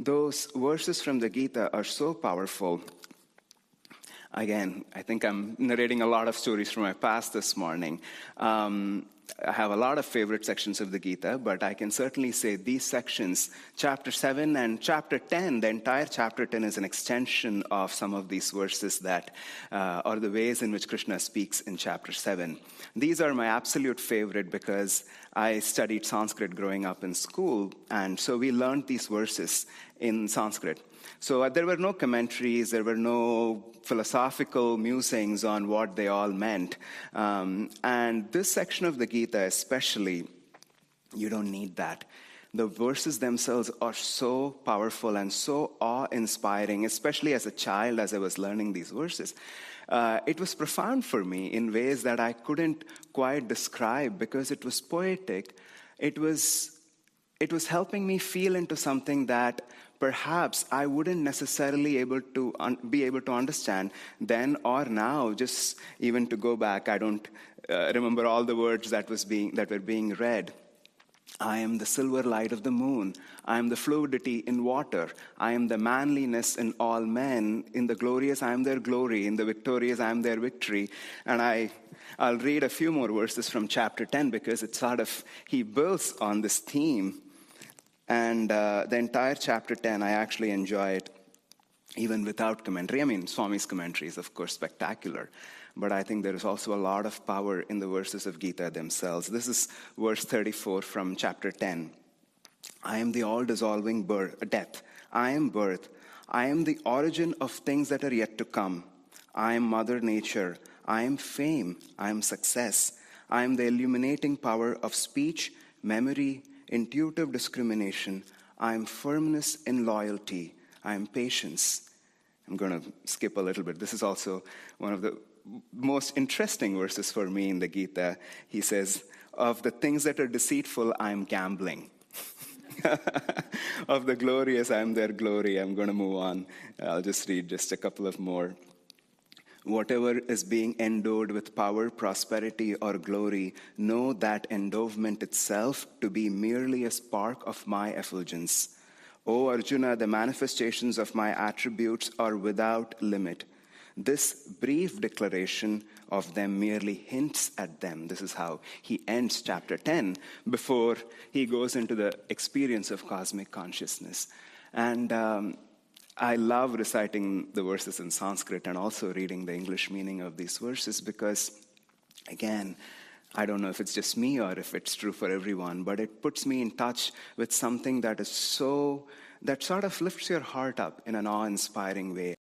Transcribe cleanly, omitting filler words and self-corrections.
Those verses from the Gita are so powerful. Again, I think I'm narrating a lot of stories from my past this morning. I have a lot of favorite sections of the Gita, but I can certainly say these sections, chapter 7 and chapter 10, the entire chapter 10 is an extension of some of these verses that are the ways in which Krishna speaks in chapter 7. These are my absolute favorite because I studied Sanskrit growing up in school, and so we learned these verses in Sanskrit. So there were no commentaries, there were no philosophical musings on what they all meant. And this section of the Gita especially, you don't need that. The verses themselves are so powerful and so awe-inspiring, especially as a child as I was learning these verses. It was profound for me in ways that I couldn't quite describe because it was poetic. It was helping me feel into something that perhaps I wouldn't necessarily be able to understand then or now. Just even to go back, I don't remember all the words that were being read. I am the silver light of the moon. I am the fluidity in water. I am the manliness in all men. In the glorious, I am their glory. In the victorious, I am their victory. And I'll read a few more verses from chapter 10 because he builds on this theme. And the entire chapter 10, I actually enjoy it even without commentary. I mean, Swami's commentary is, of course, spectacular. But I think there is also a lot of power in the verses of Gita themselves. This is verse 34 from chapter 10. I am the all-dissolving death. I am birth. I am the origin of things that are yet to come. I am Mother Nature. I am fame. I am success. I am the illuminating power of speech, memory, intuitive discrimination. I am firmness in loyalty. I am patience. I'm going to skip a little bit. This is also one of the most interesting verses for me in the Gita. He says, of the things that are deceitful, I am gambling. Of the glorious, I am their glory. I'm going to move on. I'll just read just a couple of more. Whatever is being endowed with power, prosperity, or glory, know that endowment itself to be merely a spark of my effulgence. O Arjuna, the manifestations of my attributes are without limit. This brief declaration of them merely hints at them. This is how he ends chapter 10 before he goes into the experience of cosmic consciousness. And I love reciting the verses in Sanskrit and also reading the English meaning of these verses because, again, I don't know if it's just me or if it's true for everyone, but it puts me in touch with something that sort of lifts your heart up in an awe-inspiring way.